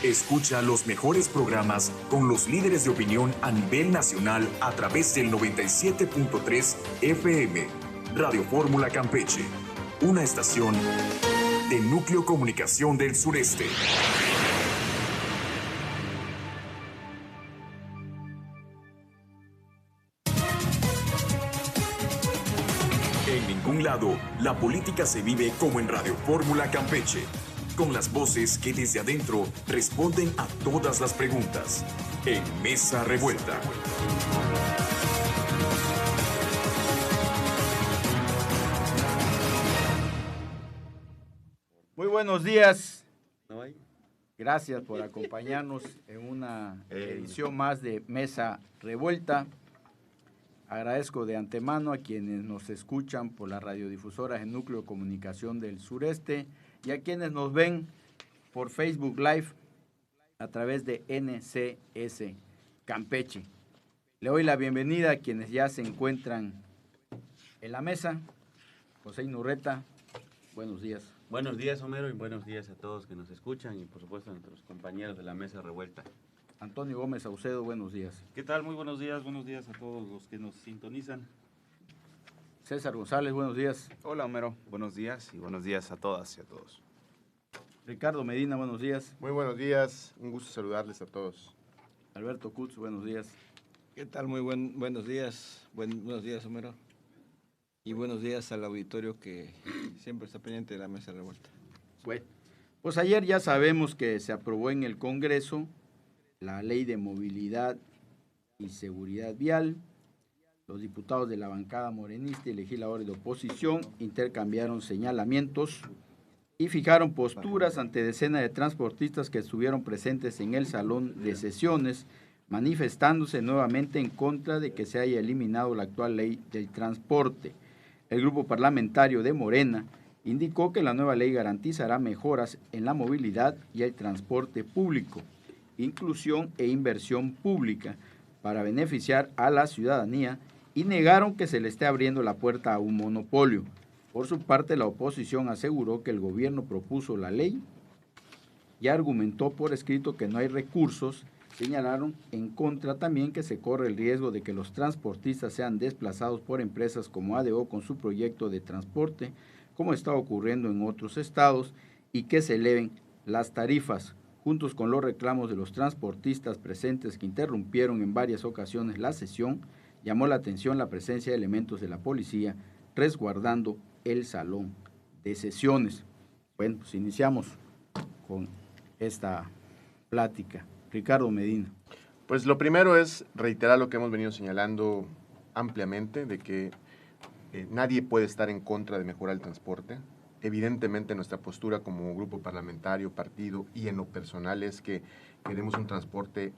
Escucha los mejores programas con los líderes de opinión a nivel nacional a través del 97.3 FM. Radio Fórmula Campeche, una estación de Núcleo Comunicación del Sureste. En ningún lado, la política se vive como en Radio Fórmula Campeche, con las voces que desde adentro responden a todas las preguntas. En Mesa Revuelta. Muy buenos días. Gracias por acompañarnos en una edición más de Mesa Revuelta. Agradezco de antemano a quienes nos escuchan por las radiodifusoras en Núcleo de Comunicación del Sureste y a quienes nos ven por Facebook Live a través de NCS Campeche. Le doy la bienvenida a quienes ya se encuentran en la mesa. José Inurreta, buenos días. Buenos días, Homero, y buenos días a todos que nos escuchan y por supuesto a nuestros compañeros de la Mesa Revuelta. Antonio Gómez Saucedo, buenos días. ¿Qué tal? Muy buenos días a todos los que nos sintonizan. César González, buenos días. Hola, Homero, buenos días y buenos días a todas y a todos. Ricardo Medina, buenos días. Muy buenos días, un gusto saludarles a todos. Alberto Kutz, buenos días. ¿Qué tal? Buenos días. Buenos días, Homero. Y buenos días al auditorio que siempre está pendiente de la Mesa Revuelta. Bueno, pues ayer ya sabemos que se aprobó en el Congreso la Ley de Movilidad y Seguridad Vial. Los diputados de la bancada morenista y legisladores de oposición intercambiaron señalamientos y fijaron posturas ante decenas de transportistas que estuvieron presentes en el salón de sesiones, manifestándose nuevamente en contra de que se haya eliminado la actual ley del transporte. El grupo parlamentario de Morena indicó que la nueva ley garantizará mejoras en la movilidad y el transporte público, inclusión e inversión pública para beneficiar a la ciudadanía y negaron que se le esté abriendo la puerta a un monopolio. Por su parte, la oposición aseguró que el gobierno propuso la ley y argumentó por escrito que no hay recursos. Señalaron en contra también que se corre el riesgo de que los transportistas sean desplazados por empresas como ADO con su proyecto de transporte, como está ocurriendo en otros estados, y que se eleven las tarifas. Juntos con los reclamos de los transportistas presentes que interrumpieron en varias ocasiones la sesión, llamó la atención la presencia de elementos de la policía resguardando el salón de sesiones. Bueno, pues iniciamos con esta plática. Ricardo Medina. Pues lo primero es reiterar lo que hemos venido señalando ampliamente, de que nadie puede estar en contra de mejorar el transporte. Evidentemente nuestra postura como grupo parlamentario, partido y en lo personal es que queremos un transporte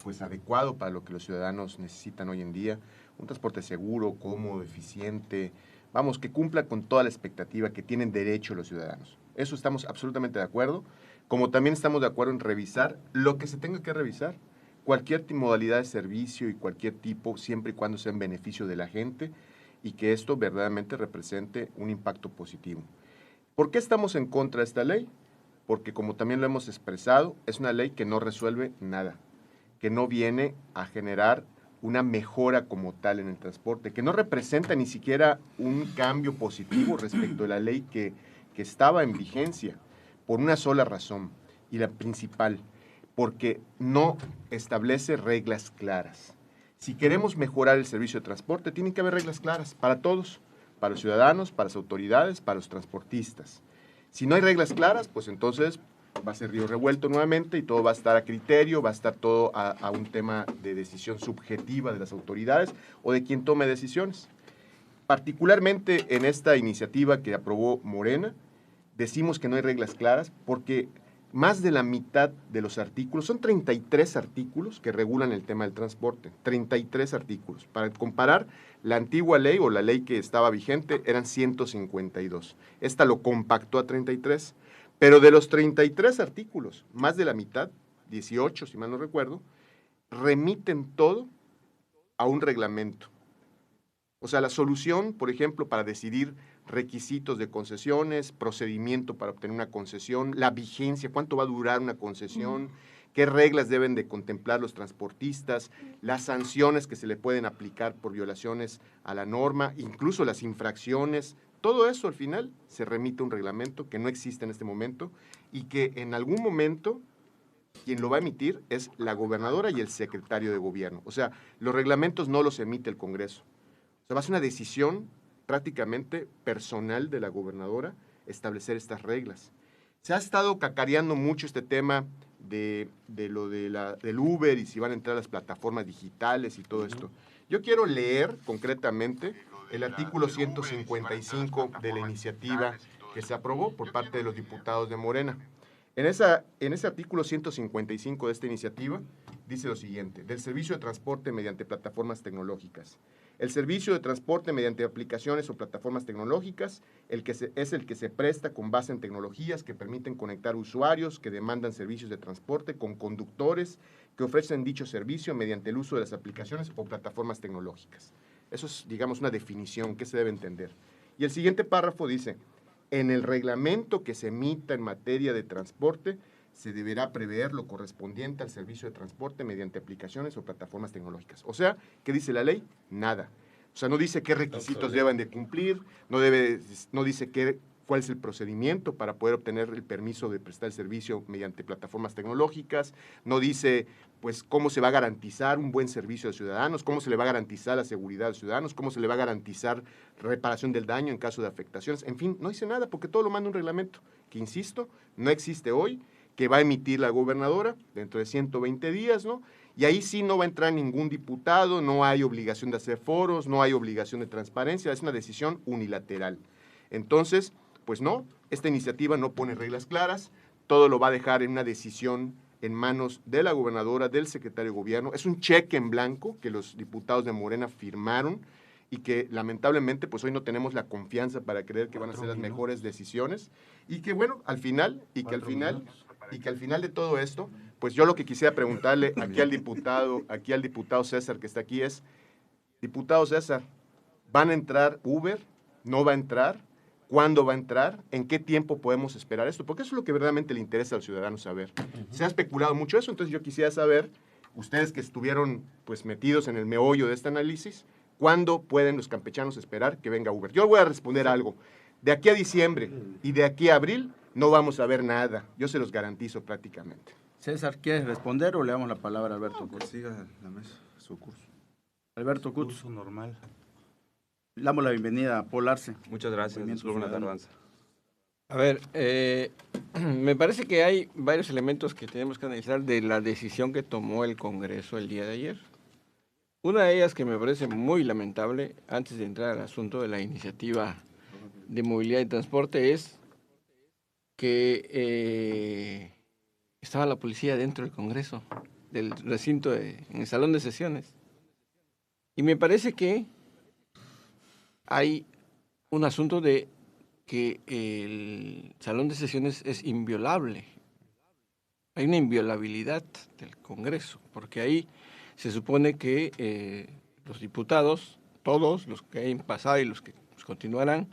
pues adecuado para lo que los ciudadanos necesitan hoy en día, un transporte seguro, cómodo, eficiente, vamos, que cumpla con toda la expectativa que tienen derecho los ciudadanos. Eso estamos absolutamente de acuerdo, como también estamos de acuerdo en revisar lo que se tenga que revisar, cualquier modalidad de servicio y cualquier tipo, siempre y cuando sea en beneficio de la gente y que esto verdaderamente represente un impacto positivo. ¿Por qué estamos en contra de esta ley? Porque como también lo hemos expresado, es una ley que no resuelve nada, que no viene a generar una mejora como tal en el transporte, que no representa ni siquiera un cambio positivo respecto de la ley que estaba en vigencia, por una sola razón, y la principal, porque no establece reglas claras. Si queremos mejorar el servicio de transporte, tienen que haber reglas claras para todos, para los ciudadanos, para las autoridades, para los transportistas. Si no hay reglas claras, pues entonces va a ser río revuelto nuevamente y todo va a estar a criterio, va a estar todo a un tema de decisión subjetiva de las autoridades o de quien tome decisiones. Particularmente en esta iniciativa que aprobó Morena, decimos que no hay reglas claras porque más de la mitad de los artículos, son 33 artículos que regulan el tema del transporte, 33 artículos. Para comparar, la antigua ley o la ley que estaba vigente eran 152. Esta lo compactó a 33, pero de los 33 artículos, más de la mitad, 18 si mal no recuerdo, remiten todo a un reglamento. O sea, la solución, por ejemplo, para decidir requisitos de concesiones, procedimiento para obtener una concesión, la vigencia, cuánto va a durar una concesión, qué reglas deben de contemplar los transportistas, las sanciones que se le pueden aplicar por violaciones a la norma, incluso las infracciones. Todo eso al final se remite a un reglamento que no existe en este momento y que en algún momento quien lo va a emitir es la gobernadora y el secretario de gobierno. O sea, los reglamentos no los emite el Congreso. O sea, va a ser una decisión prácticamente personal de la gobernadora establecer estas reglas. Se ha estado cacareando mucho este tema del Uber y si van a entrar las plataformas digitales y todo esto. Yo quiero leer concretamente el artículo 155 de la iniciativa que se aprobó por parte de los diputados de Morena. En ese artículo 155 de esta iniciativa dice lo siguiente: del servicio de transporte mediante plataformas tecnológicas. El servicio de transporte mediante aplicaciones o plataformas tecnológicas es el que se presta con base en tecnologías que permiten conectar usuarios que demandan servicios de transporte con conductores que ofrecen dicho servicio mediante el uso de las aplicaciones o plataformas tecnológicas. Eso es, digamos, una definición que se debe entender. Y el siguiente párrafo dice: en el reglamento que se emita en materia de transporte, se deberá prever lo correspondiente al servicio de transporte mediante aplicaciones o plataformas tecnológicas. O sea, ¿qué dice la ley? Nada. O sea, no dice qué requisitos deben de cumplir, no dice cuál es el procedimiento para poder obtener el permiso de prestar el servicio mediante plataformas tecnológicas, no dice pues cómo se va a garantizar un buen servicio a los ciudadanos, cómo se le va a garantizar la seguridad a los ciudadanos, cómo se le va a garantizar reparación del daño en caso de afectaciones. En fin, no dice nada porque todo lo manda un reglamento que, insisto, no existe hoy, que va a emitir la gobernadora dentro de 120 días, ¿no? Y ahí sí no va a entrar ningún diputado, no hay obligación de hacer foros, no hay obligación de transparencia, es una decisión unilateral. Entonces, pues no, esta iniciativa no pone reglas claras, todo lo va a dejar en una decisión en manos de la gobernadora, del secretario de gobierno. Es un cheque en blanco que los diputados de Morena firmaron y que lamentablemente pues hoy no tenemos la confianza para creer que van a ser las mejores decisiones y que bueno, al final de todo esto, pues yo lo que quisiera preguntarle aquí al diputado César que está aquí es: diputado César, ¿van a entrar Uber? ¿No va a entrar? ¿Cuándo va a entrar? ¿En qué tiempo podemos esperar esto? Porque eso es lo que verdaderamente le interesa al ciudadano saber. Se ha especulado mucho eso, entonces yo quisiera saber, ustedes que estuvieron pues metidos en el meollo de este análisis, ¿cuándo pueden los campechanos esperar que venga Uber? Yo voy a responder algo. De aquí a diciembre y de aquí a abril no vamos a ver nada. Yo se los garantizo prácticamente. César, ¿quieres responder o le damos la palabra a Alberto No, Cutz? que siga la mesa, su curso. Alberto Cutz, Curso normal. le damos la bienvenida a Paul Arce. Muchas gracias, Movimiento disculpen la Ciudadano. tardanza. A ver, me parece que hay varios elementos que tenemos que analizar de la decisión que tomó el Congreso el día de ayer. Una de ellas que me parece muy lamentable, antes de entrar al asunto de la iniciativa de movilidad y transporte, es que estaba la policía dentro del Congreso, del recinto, en el salón de sesiones. Y me parece que hay un asunto de que el salón de sesiones es inviolable. Hay una inviolabilidad del Congreso, porque ahí se supone que los diputados, todos los que hayan pasado y los que continuarán,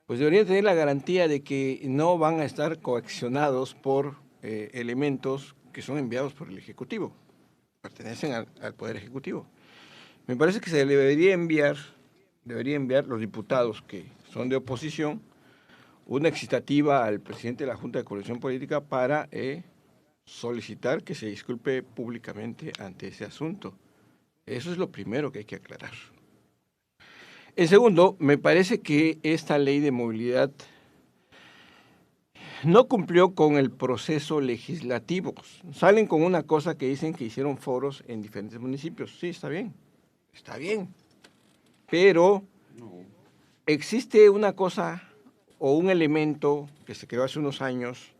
pues deberían tener la garantía de que no van a estar coaccionados por elementos que son enviados por el Ejecutivo, pertenecen al Poder Ejecutivo. Me parece que se debería enviar los diputados que son de oposición una excitativa al presidente de la Junta de Coordinación Política para solicitar que se disculpe públicamente ante ese asunto. Eso es lo primero que hay que aclarar. En segundo, me parece que esta ley de movilidad no cumplió con el proceso legislativo. Salen con una cosa que dicen que hicieron foros en diferentes municipios. Sí, está bien, pero existe una cosa o un elemento que se creó hace unos años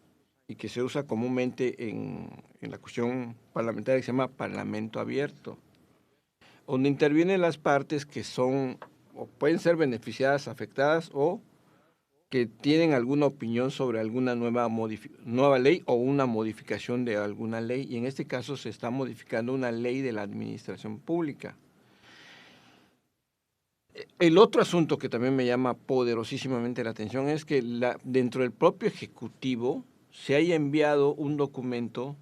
y que se usa comúnmente en la cuestión parlamentaria que se llama Parlamento Abierto, donde intervienen las partes que son o pueden ser beneficiadas, afectadas o que tienen alguna opinión sobre alguna nueva ley o una modificación de alguna ley, y en este caso se está modificando una ley de la administración pública. el otro asunto que también me llama poderosísimamente la atención es que dentro del propio Ejecutivo se haya enviado un documento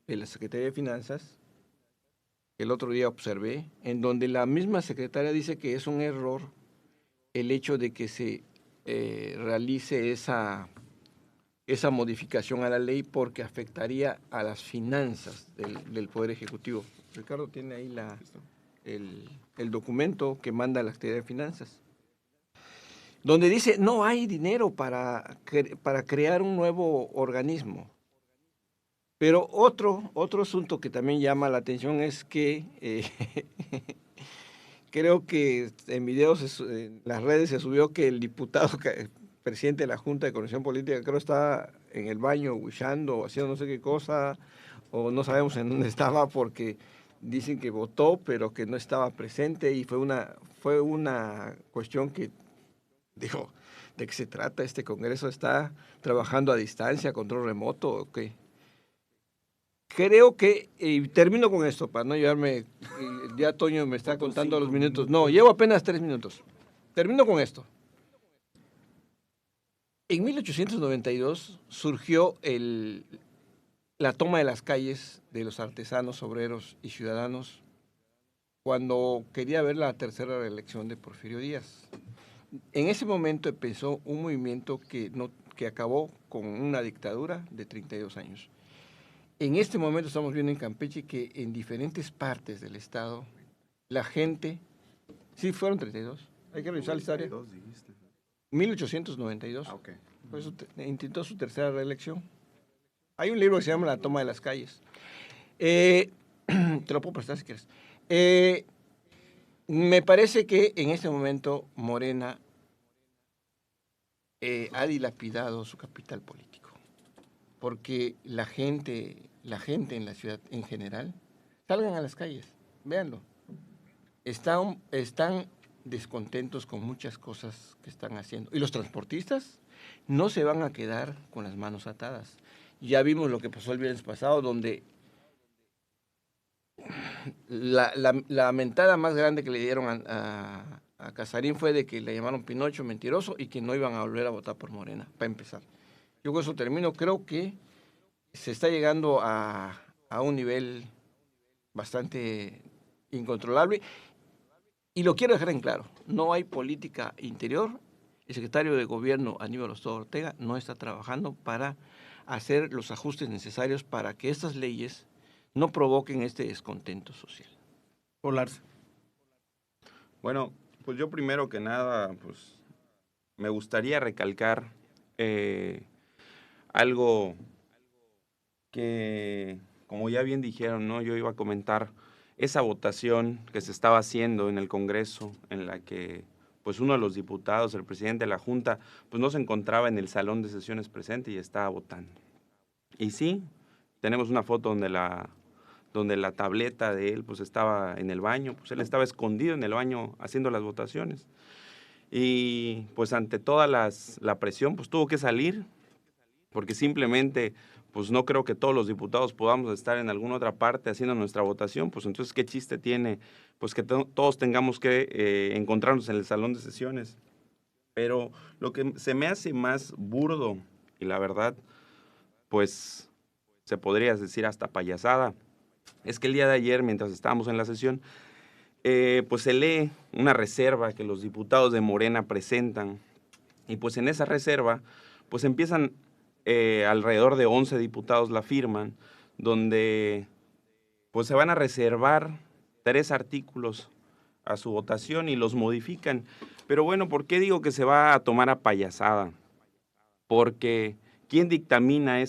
de la Secretaría de Finanzas, que el otro día observé, en donde la misma secretaria dice que es un error el hecho de que se realice esa modificación a la ley porque afectaría a las finanzas del Poder Ejecutivo. Ricardo tiene ahí el documento que manda la Secretaría de Finanzas, donde dice no hay dinero para crear un nuevo organismo. Pero otro asunto que también llama la atención es que creo que en videos en las redes se subió que el diputado presidente de la Junta de Coordinación Política creo está en el baño huishando o haciendo no sé qué cosa, o no sabemos en dónde estaba porque dicen que votó pero que no estaba presente, y fue una cuestión que dijo, ¿de qué se trata? ¿Este Congreso está trabajando a distancia, control remoto o qué? Creo que, y termino con esto, para no llevarme, ya Toño me está contando los minutos. No, llevo apenas 3 minutos. Termino con esto. En 1892 surgió la toma de las calles de los artesanos, obreros y ciudadanos cuando quería ver la tercera reelección de Porfirio Díaz. En ese momento empezó un movimiento que acabó con una dictadura de 32 años. En este momento estamos viendo en Campeche que en diferentes partes del estado la gente, sí fueron 32, hay que revisar la historia. 1892, por eso intentó su tercera reelección. Hay un libro que se llama La toma de las calles. Te lo puedo prestar si quieres. Me parece que en este momento Morena ha dilapidado su capital político, porque la gente en la ciudad en general, salgan a las calles, véanlo, están descontentos con muchas cosas que están haciendo. Y los transportistas no se van a quedar con las manos atadas. Ya vimos lo que pasó el viernes pasado, donde la mentada más grande que le dieron a Casarín fue de que le llamaron Pinocho, mentiroso, y que no iban a volver a votar por Morena, para empezar. Yo con eso termino. Creo que se está llegando a un nivel bastante incontrolable, y lo quiero dejar en claro, no hay política interior. El secretario de Gobierno, Aníbal Ostado Ortega, no está trabajando para hacer los ajustes necesarios para que estas leyes no provoquen este descontento social. Polarse. Bueno, pues yo primero que nada, pues me gustaría recalcar algo que, como ya bien dijeron, ¿no? Yo iba a comentar esa votación que se estaba haciendo en el Congreso, en la que pues uno de los diputados, el presidente de la Junta, pues no se encontraba en el salón de sesiones presente y estaba votando. Y sí, tenemos una foto donde la tableta de él pues estaba en el baño, pues él estaba escondido en el baño haciendo las votaciones. Y pues ante toda la presión pues tuvo que salir, porque simplemente pues no creo que todos los diputados podamos estar en alguna otra parte haciendo nuestra votación, pues entonces ¿qué chiste tiene? Pues que todos tengamos que encontrarnos en el salón de sesiones. Pero lo que se me hace más burdo, y la verdad, pues se podría decir hasta payasada, es que el día de ayer, mientras estábamos en la sesión, pues se lee una reserva que los diputados de Morena presentan, y pues en esa reserva, pues empiezan alrededor de 11 diputados la firman, donde pues se van a reservar 3 artículos a su votación y los modifican. Pero bueno, ¿por qué digo que se va a tomar a payasada? Porque ¿quién dictamina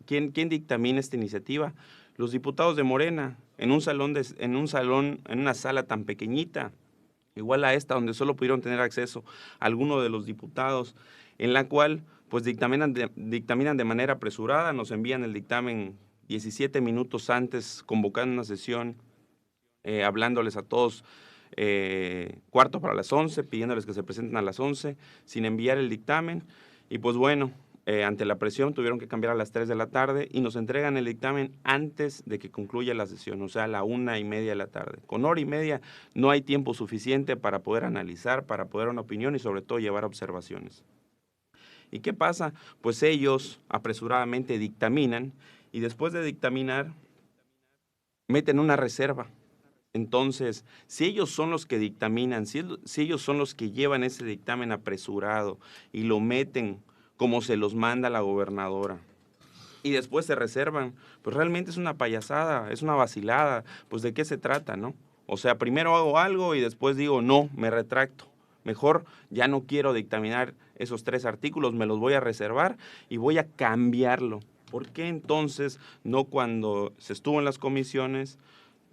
quién dictamina esta iniciativa? Los diputados de Morena, en una sala tan pequeñita, igual a esta, donde solo pudieron tener acceso a alguno de los diputados, en la cual pues dictaminan de manera apresurada, nos envían el dictamen 17 minutos antes, convocando una sesión, hablándoles a todos 11:15, pidiéndoles que se presenten a las 11, sin enviar el dictamen. Y pues bueno, ante la presión, tuvieron que cambiar a las 3 de la tarde y nos entregan el dictamen antes de que concluya la sesión, o sea, a la 1:30 de la tarde. Con 1:30 no hay tiempo suficiente para poder analizar, para poder dar una opinión y sobre todo llevar observaciones. ¿Y qué pasa? Pues ellos apresuradamente dictaminan y después de dictaminar meten una reserva. Entonces, si ellos son los que dictaminan, si ellos son los que llevan ese dictamen apresurado y lo meten como se los manda la gobernadora, y después se reservan, pues realmente es una payasada, es una vacilada. Pues ¿de qué se trata, no? O sea, primero hago algo y después digo, no, me retracto. Mejor ya no quiero dictaminar esos 3 artículos, me los voy a reservar y voy a cambiarlo. ¿Por qué entonces no cuando se estuvo en las comisiones,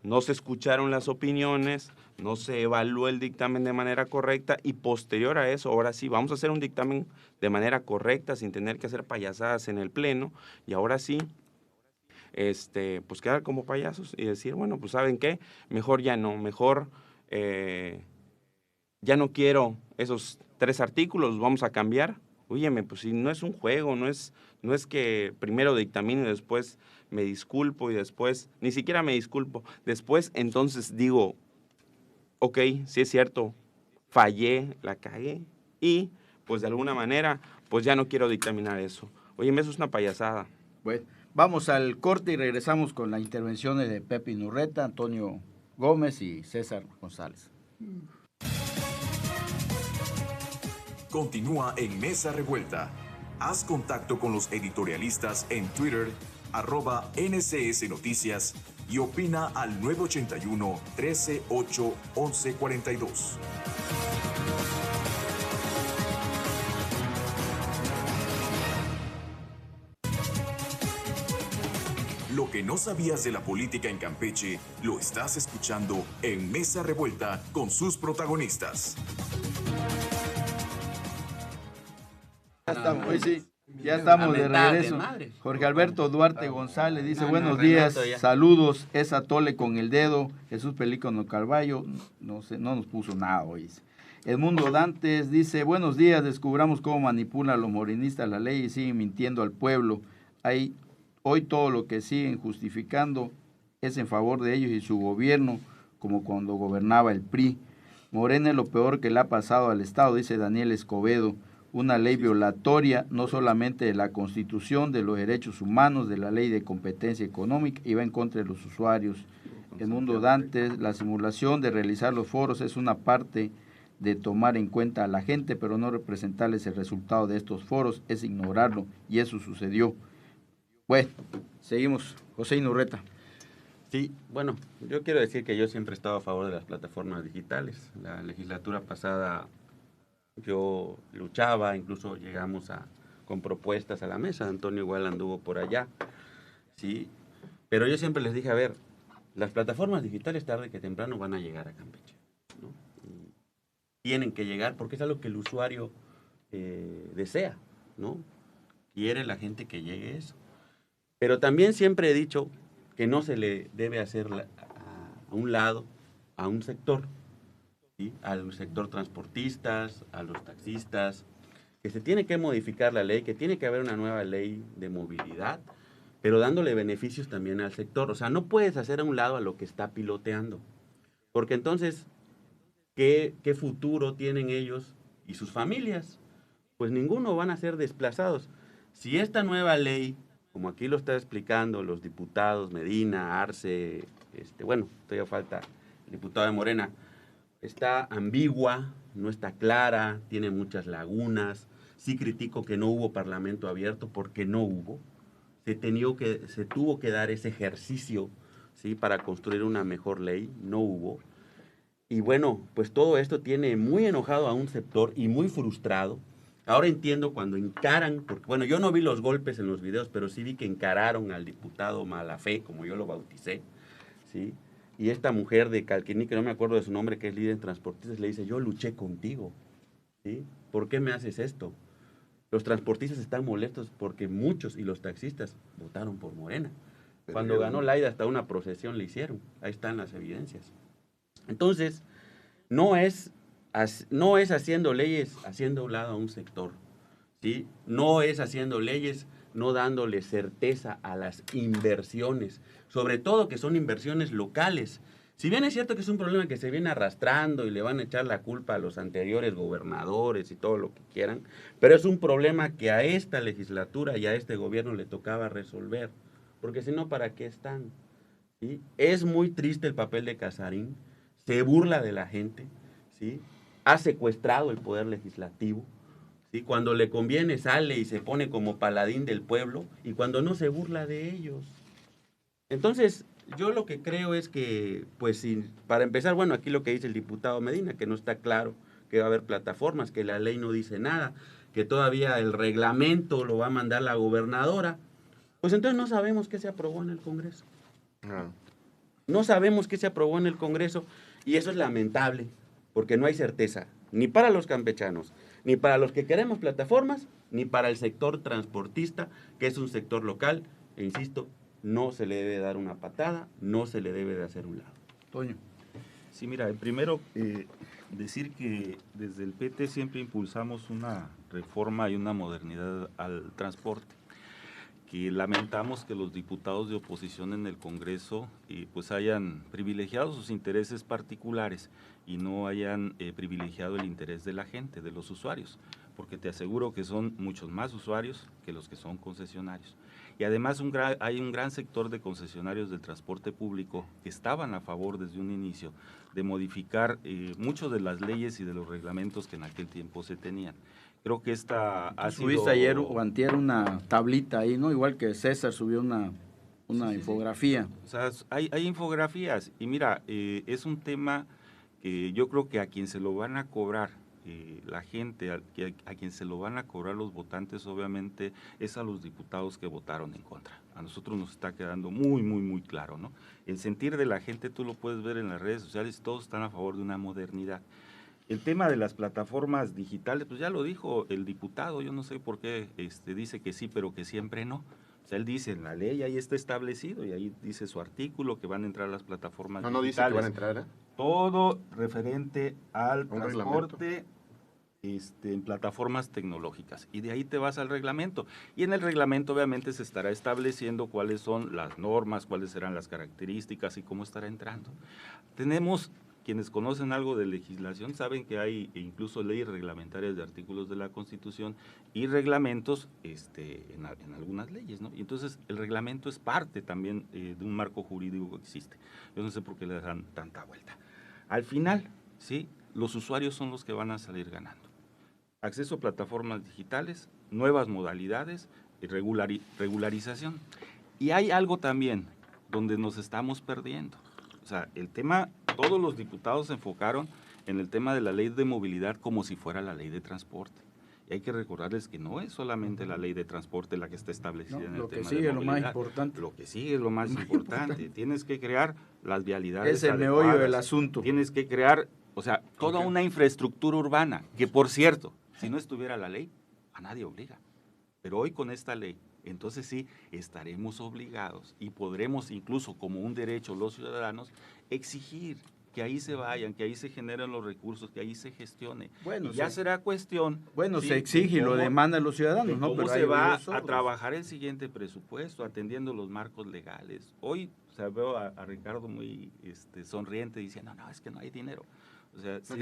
no se escucharon las opiniones, no se evaluó el dictamen de manera correcta y posterior a eso, ahora sí, vamos a hacer un dictamen de manera correcta sin tener que hacer payasadas en el pleno y ahora sí, pues quedar como payasos y decir, bueno, pues ¿saben qué? Mejor ya no, mejor ya no quiero esos 3 artículos, los vamos a cambiar. Óyeme, pues si no es un juego, no es que primero dictamino y después me disculpo y después, ni siquiera me disculpo, después entonces digo, ok, sí es cierto, fallé, la cagué y pues de alguna manera pues ya no quiero dictaminar eso. Óyeme, eso es una payasada. Bueno, vamos al corte y regresamos con las intervenciones de Pepe Inurreta, Antonio Gómez y César González. Continúa en Mesa Revuelta. Haz contacto con los editorialistas en Twitter, @NCS Noticias y opina al 981-13-8-1142. Lo que no sabías de la política en Campeche, lo estás escuchando en Mesa Revuelta con sus protagonistas. Ya estamos de regreso. Jorge Alberto Duarte González dice, buenos días, saludos, es Atole con el dedo, Jesús Pelícano Carballo, no nos puso nada hoy. Edmundo Dantes dice, buenos días, descubramos cómo manipulan los morenistas la ley y siguen mintiendo al pueblo. Hoy todo lo que siguen justificando es en favor de ellos y su gobierno, como cuando gobernaba el PRI. Morena es lo peor que le ha pasado al Estado, dice Daniel Escobedo. Una ley violatoria no solamente de la Constitución, de los derechos humanos, de la ley de competencia económica, y va en contra de los usuarios. Edmundo Dantes, la simulación de realizar los foros es una parte de tomar en cuenta a la gente, pero no representarles el resultado de estos foros, es ignorarlo, y eso sucedió. Bueno, seguimos. José Inurreta. Sí, bueno, yo quiero decir que yo siempre he estado a favor de las plataformas digitales. La legislatura pasada yo luchaba, incluso llegamos con propuestas a la mesa, Antonio igual anduvo por allá, ¿sí? Pero yo siempre les dije, a ver, las plataformas digitales tarde que temprano van a llegar a Campeche, ¿no? Y tienen que llegar porque es algo que el usuario desea, ¿no? Quiere la gente que llegue eso. Pero también siempre he dicho que no se le debe hacer a un lado, a un sector, ¿sí? Al sector transportistas, a los taxistas, que se tiene que modificar la ley, que tiene que haber una nueva ley de movilidad, pero dándole beneficios también al sector. O sea, no puedes hacer a un lado a lo que está piloteando, porque entonces, ¿qué futuro tienen ellos y sus familias? Pues ninguno, van a ser desplazados. Si esta nueva ley, como aquí lo está explicando los diputados Medina, Arce, bueno, todavía falta el diputado de Morena, está ambigua, no está clara, tiene muchas lagunas. Sí critico que no hubo parlamento abierto porque no hubo. Se tuvo que dar ese ejercicio, ¿sí? Para construir una mejor ley, no hubo. Y bueno, pues todo esto tiene muy enojado a un sector y muy frustrado. Ahora entiendo cuando encaran, porque bueno, yo no vi los golpes en los videos, pero sí vi que encararon al diputado Malafé, como yo lo bauticé, ¿sí? Y esta mujer de Calquiní, que no me acuerdo de su nombre, que es líder en transportistas, le dice, yo luché contigo, ¿sí? ¿Por qué me haces esto? Los transportistas están molestos porque muchos, y los taxistas, votaron por Morena. Cuando ganó Laida, hasta una procesión le hicieron. Ahí están las evidencias. Entonces, no es haciendo leyes, haciendo a un lado a un sector, ¿sí? No es haciendo leyes, no dándole certeza a las inversiones, sobre todo que son inversiones locales. Si bien es cierto que es un problema que se viene arrastrando y le van a echar la culpa a los anteriores gobernadores y todo lo que quieran, pero es un problema que a esta legislatura y a este gobierno le tocaba resolver, porque si no, ¿para qué están? ¿Sí? Es muy triste el papel de Casarín, se burla de la gente, ¿sí? Ha secuestrado el poder legislativo, ¿sí? Cuando le conviene sale y se pone como paladín del pueblo, y cuando no se burla de ellos. Entonces, yo lo que creo es que, pues, para empezar, bueno, aquí lo que dice el diputado Medina, que no está claro que va a haber plataformas, que la ley no dice nada, que todavía el reglamento lo va a mandar la gobernadora, pues entonces no sabemos qué se aprobó en el Congreso. No sabemos qué se aprobó en el Congreso, y eso es lamentable, porque no hay certeza, ni para los campechanos, ni para los que queremos plataformas, ni para el sector transportista, que es un sector local, e insisto, no se le debe dar una patada, no se le debe de hacer un lado. Toño. Sí, mira, primero decir que desde el PT siempre impulsamos una reforma y una modernidad al transporte, que lamentamos que los diputados de oposición en el Congreso pues hayan privilegiado sus intereses particulares y no hayan privilegiado el interés de la gente, de los usuarios, porque te aseguro que son muchos más usuarios que los que son concesionarios. Y además hay un gran sector de concesionarios del transporte público que estaban a favor desde un inicio de modificar muchas de las leyes y de los reglamentos que en aquel tiempo se tenían. Creo que esta ha sido... Subiste ayer o antier una tablita ahí, ¿no? Igual que César subió una infografía. O sea, hay infografías y mira, es un tema que yo creo que a quien se lo van a cobrar la gente, a quien se lo van a cobrar los votantes, obviamente, es a los diputados que votaron en contra. A nosotros nos está quedando muy, muy, muy claro, ¿no? El sentir de la gente tú lo puedes ver en las redes sociales, todos están a favor de una modernidad. El tema de las plataformas digitales, pues ya lo dijo el diputado, yo no sé por qué dice que sí, pero que siempre no. O sea, él dice, en la ley ahí está establecido y ahí dice su artículo que van a entrar las plataformas digitales. No dice que van a entrar, ¿eh? Todo referente al transporte en plataformas tecnológicas. Y de ahí te vas al reglamento. Y en el reglamento obviamente se estará estableciendo cuáles son las normas, cuáles serán las características y cómo estará entrando. Tenemos... Quienes conocen algo de legislación saben que hay incluso leyes reglamentarias de artículos de la Constitución y reglamentos en algunas leyes, ¿no? Y entonces el reglamento es parte también de un marco jurídico que existe. Yo no sé por qué le dan tanta vuelta. Al final, ¿sí? Los usuarios son los que van a salir ganando. Acceso a plataformas digitales, nuevas modalidades y regularización. Y hay algo también donde nos estamos perdiendo. O sea, el tema, todos los diputados se enfocaron en el tema de la ley de movilidad como si fuera la ley de transporte. Y hay que recordarles que no es solamente la ley de transporte la que está establecida en el tema de movilidad. Lo que sigue es lo más importante. Lo que sigue es lo más importante. Tienes que crear las vialidades es el meollo del asunto. Tienes que crear, o sea, toda una infraestructura urbana, que por cierto, si no estuviera la ley, a nadie obliga. Pero hoy con esta ley, entonces sí, estaremos obligados y podremos incluso como un derecho los ciudadanos exigir que ahí se vayan, que ahí se generen los recursos, que ahí se gestione. Bueno, y ya será cuestión... Bueno, ¿sí? Se exige y lo demandan los ciudadanos, ¿no? ¿Cómo pero se va a trabajar el siguiente presupuesto, atendiendo los marcos legales? Hoy, o sea, veo a Ricardo muy sonriente diciendo, no, es que no hay dinero. O sea, si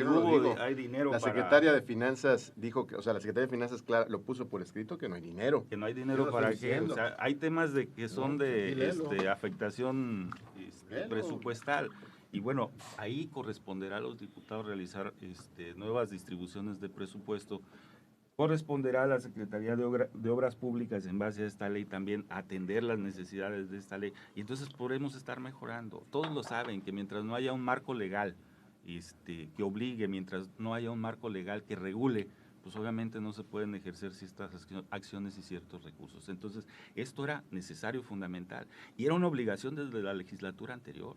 hay dinero la secretaria de Finanzas dijo que, o sea, la secretaria de Finanzas lo puso por escrito que no hay dinero. Que no hay dinero para qué. O sea, hay temas que son de afectación presupuestal. Y bueno, ahí corresponderá a los diputados realizar nuevas distribuciones de presupuesto. Corresponderá a la Secretaría de Obras Públicas en base a esta ley también atender las necesidades de esta ley. Y entonces podremos estar mejorando. Todos lo saben que mientras no haya un marco legal que obligue, mientras no haya un marco legal que regule, pues obviamente no se pueden ejercer ciertas acciones y ciertos recursos. Entonces, esto era necesario, fundamental, y era una obligación desde la legislatura anterior,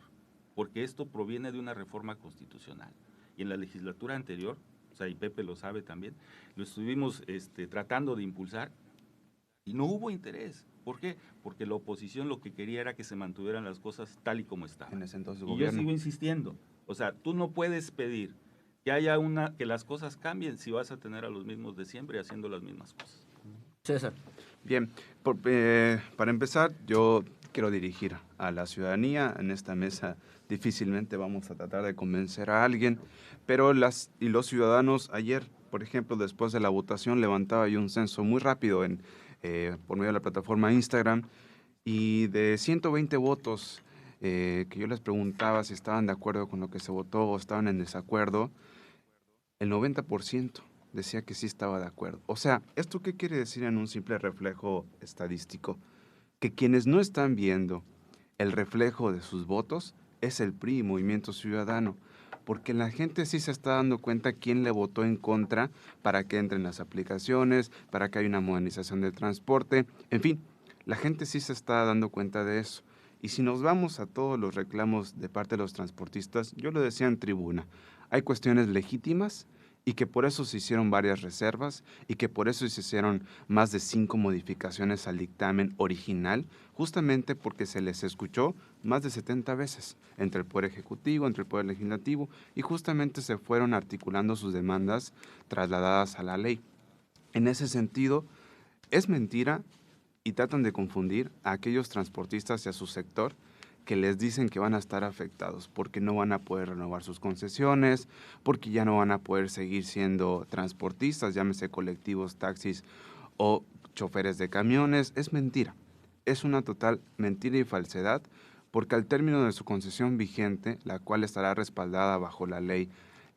porque esto proviene de una reforma constitucional. Y en la legislatura anterior, o sea, y Pepe lo sabe también, lo estuvimos tratando de impulsar y no hubo interés. ¿Por qué? Porque la oposición lo que quería era que se mantuvieran las cosas tal y como estaban. En ese entonces, y yo sigo insistiendo. O sea, tú no puedes pedir que haya que las cosas cambien si vas a tener a los mismos de siempre haciendo las mismas cosas. César. Bien, para empezar, yo quiero dirigir a la ciudadanía. En esta mesa difícilmente vamos a tratar de convencer a alguien, pero los ciudadanos ayer, por ejemplo, después de la votación, levantaba yo un censo muy rápido por medio de la plataforma Instagram, y de 120 votos que yo les preguntaba si estaban de acuerdo con lo que se votó o estaban en desacuerdo, el 90% decía que sí estaba de acuerdo. O sea, ¿esto qué quiere decir en un simple reflejo estadístico? Que quienes no están viendo el reflejo de sus votos es el PRI, Movimiento Ciudadano, porque la gente sí se está dando cuenta quién le votó en contra para que entren las aplicaciones, para que haya una modernización del transporte, en fin, la gente sí se está dando cuenta de eso. Y si nos vamos a todos los reclamos de parte de los transportistas, yo lo decía en tribuna, hay cuestiones legítimas y que por eso se hicieron varias reservas y que por eso se hicieron más de 5 modificaciones al dictamen original, justamente porque se les escuchó más de 70 veces entre el Poder Ejecutivo, entre el Poder Legislativo, y justamente se fueron articulando sus demandas trasladadas a la ley. En ese sentido, es mentira y tratan de confundir a aquellos transportistas y a su sector que les dicen que van a estar afectados porque no van a poder renovar sus concesiones, porque ya no van a poder seguir siendo transportistas, llámese colectivos, taxis o choferes de camiones. Es mentira, es una total mentira y falsedad, porque al término de su concesión vigente, la cual estará respaldada bajo la ley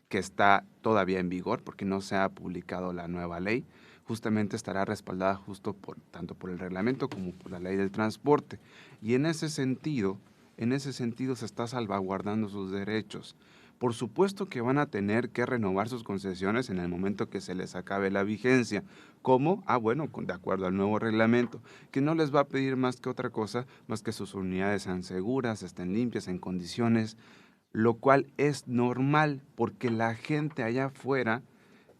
que está todavía en vigor, porque no se ha publicado la nueva ley, justamente estará respaldada tanto por el reglamento como por la ley del transporte. Y en ese sentido se está salvaguardando sus derechos. Por supuesto que van a tener que renovar sus concesiones en el momento que se les acabe la vigencia. ¿Cómo? Bueno, de acuerdo al nuevo reglamento, que no les va a pedir más que otra cosa, más que sus unidades sean seguras, estén limpias, en condiciones, lo cual es normal, porque la gente allá afuera,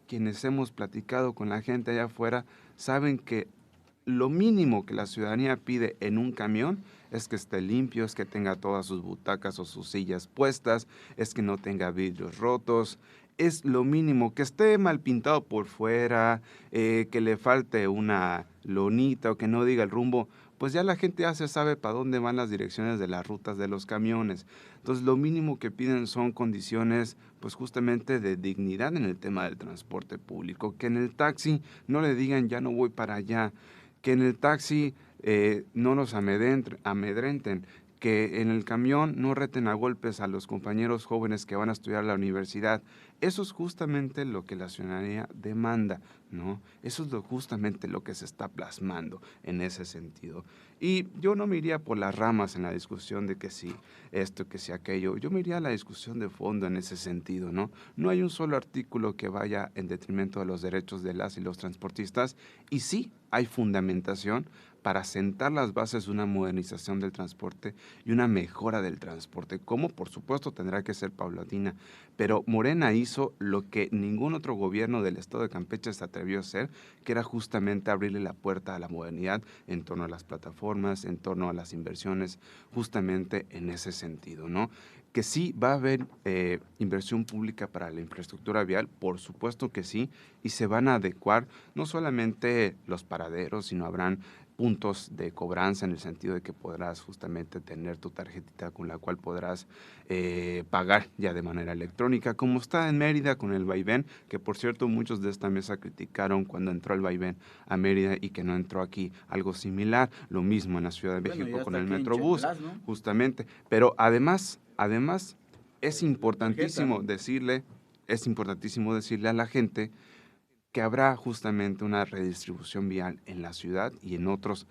quienes hemos platicado con la gente allá afuera, saben que lo mínimo que la ciudadanía pide en un camión es que esté limpio, es que tenga todas sus butacas o sus sillas puestas, es que no tenga vidrios rotos, es lo mínimo, que esté mal pintado por fuera, que le falte una lonita o que no diga el rumbo, pues ya la gente ya se sabe para dónde van las direcciones de las rutas de los camiones. Entonces lo mínimo que piden son condiciones pues justamente de dignidad en el tema del transporte público, que en el taxi no le digan ya no voy para allá, que en el taxi no nos amedrenten, que en el camión no reten a golpes a los compañeros jóvenes que van a estudiar a la universidad. Eso es justamente lo que la ciudadanía demanda, ¿no? Eso es justamente lo que se está plasmando en ese sentido. Y yo no me iría por las ramas en la discusión de que si esto, que si aquello. Yo me iría a la discusión de fondo en ese sentido, ¿no? No hay un solo artículo que vaya en detrimento de los derechos de las y los transportistas, y sí hay fundamentación para sentar las bases de una modernización del transporte y una mejora del transporte, como por supuesto tendrá que ser paulatina, pero Morena hizo lo que ningún otro gobierno del estado de Campeche se atrevió a hacer, que era justamente abrirle la puerta a la modernidad en torno a las plataformas, en torno a las inversiones, justamente en ese sentido, ¿no? Que sí va a haber inversión pública para la infraestructura vial, por supuesto que sí, y se van a adecuar no solamente los paraderos, sino habrán puntos de cobranza en el sentido de que podrás justamente tener tu tarjetita con la cual podrás pagar ya de manera electrónica, como está en Mérida con el vaivén, que por cierto muchos de esta mesa criticaron cuando entró el vaivén a Mérida y que no entró aquí algo similar, lo mismo en la Ciudad de México con el Metrobús, ¿no? Justamente, pero además es importantísimo decirle a la gente que habrá justamente una redistribución vial en la ciudad y en otros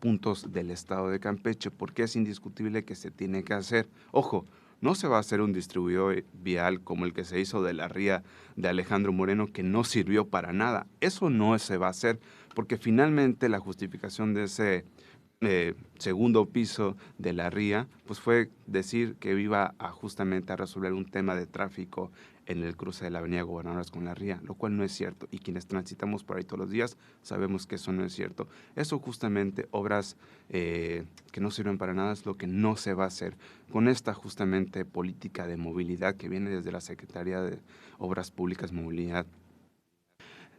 puntos del estado de Campeche, porque es indiscutible que se tiene que hacer. Ojo, no se va a hacer un distribuidor vial como el que se hizo de la ría de Alejandro Moreno, que no sirvió para nada. Eso no se va a hacer, porque finalmente la justificación de ese segundo piso de la ría, pues fue decir que iba justamente a resolver un tema de tráfico en el cruce de la avenida Gobernadores con la ría, lo cual no es cierto, y quienes transitamos por ahí todos los días sabemos que eso no es cierto. Eso justamente, obras que no sirven para nada, es lo que no se va a hacer con esta justamente política de movilidad que viene desde la Secretaría de Obras Públicas, Movilidad.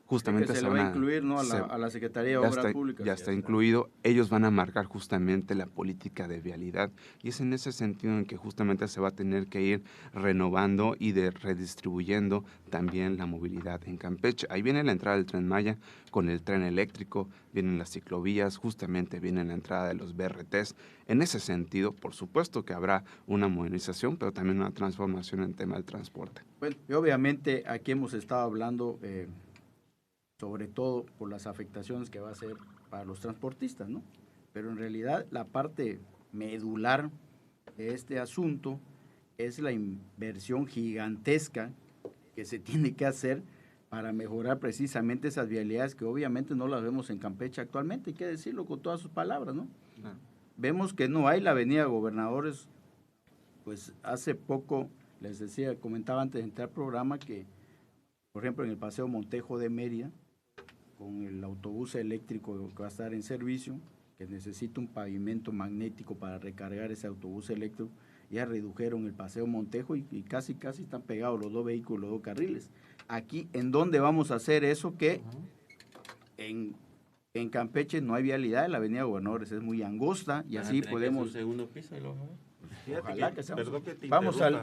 justamente que se le va a incluir, ¿no? a la Secretaría de Obras Públicas. Ya está incluido. Ellos van a marcar justamente la política de vialidad y es en ese sentido en que justamente se va a tener que ir renovando y redistribuyendo también la movilidad en Campeche. Ahí viene la entrada del Tren Maya con el tren eléctrico, vienen las ciclovías, justamente viene la entrada de los BRTs. En ese sentido, por supuesto que habrá una modernización, pero también una transformación en tema del transporte. Bueno, y obviamente aquí hemos estado hablando sobre todo por las afectaciones que va a ser para los transportistas, ¿no? Pero en realidad la parte medular de este asunto es la inversión gigantesca que se tiene que hacer para mejorar precisamente esas vialidades que obviamente no las vemos en Campeche actualmente, hay que decirlo con todas sus palabras, ¿no? Vemos que no hay la avenida Gobernadores, pues hace poco, les decía, comentaba antes de entrar al programa que, por ejemplo, en el Paseo Montejo de Mérida, con el autobús eléctrico que va a estar en servicio, que necesita un pavimento magnético para recargar ese autobús eléctrico, ya redujeron el Paseo Montejo y casi están pegados los dos vehículos, los dos carriles. Aquí, ¿en dónde vamos a hacer eso? Que en Campeche no hay vialidad, en la avenida Gobernadores es muy angosta y así podemos... segundo piso y luego... Ojalá que seamos...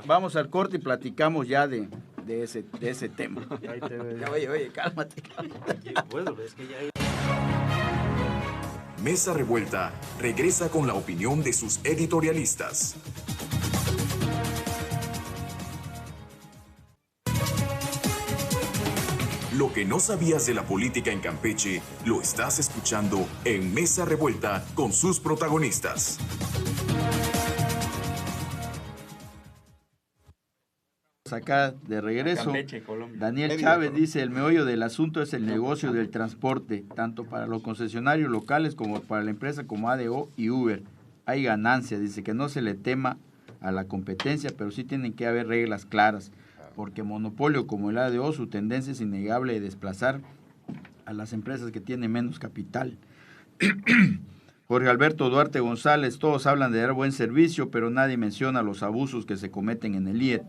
Vamos al corte y platicamos ya de ese tema. Oye, cálmate. Bueno, es que ya hay... Mesa Revuelta regresa con la opinión de sus editorialistas. Lo que no sabías de la política en Campeche, lo estás escuchando en Mesa Revuelta con sus protagonistas. Acá de regreso, Campeche, Colombia. Daniel Chávez dice, el meollo del asunto es el negocio del transporte, tanto para los concesionarios locales como para la empresa como ADO y Uber. Hay ganancias, dice que no se le tema a la competencia, pero sí tienen que haber reglas claras, porque monopolio como el ADO, su tendencia es innegable de desplazar a las empresas que tienen menos capital. Jorge Alberto Duarte González, todos hablan de dar buen servicio, pero nadie menciona los abusos que se cometen en el IET,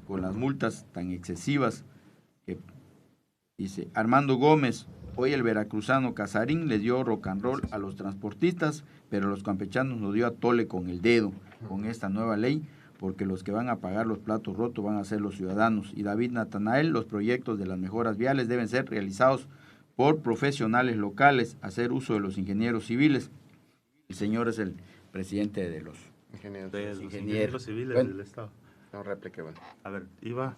con las multas tan excesivas que dice Armando Gómez, hoy el veracruzano Casarín le dio rock and roll a los transportistas, pero los campechanos nos dio a tole con el dedo con esta nueva ley, porque los que van a pagar los platos rotos van a ser los ciudadanos. Y David Natanael, los proyectos de las mejoras viales deben ser realizados por profesionales locales, hacer uso de los ingenieros civiles. El señor es el presidente de los ingenieros civiles bueno, del Estado. No réplique, bueno. A ver, iba...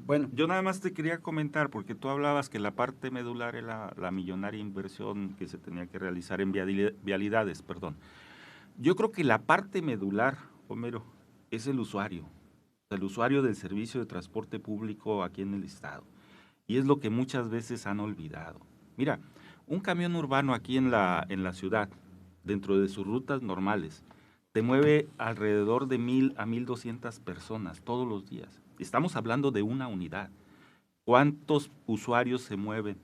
bueno, yo nada más te quería comentar, porque tú hablabas que la parte medular era la millonaria inversión que se tenía que realizar en vialidades, perdón. Yo creo que la parte medular, Homero, es el usuario del servicio de transporte público aquí en el Estado. Y es lo que muchas veces han olvidado. Mira, un camión urbano aquí en la ciudad, dentro de sus rutas normales, te mueve alrededor de 1,000 a 1,200 personas todos los días. Estamos hablando de una unidad. ¿Cuántos usuarios se mueven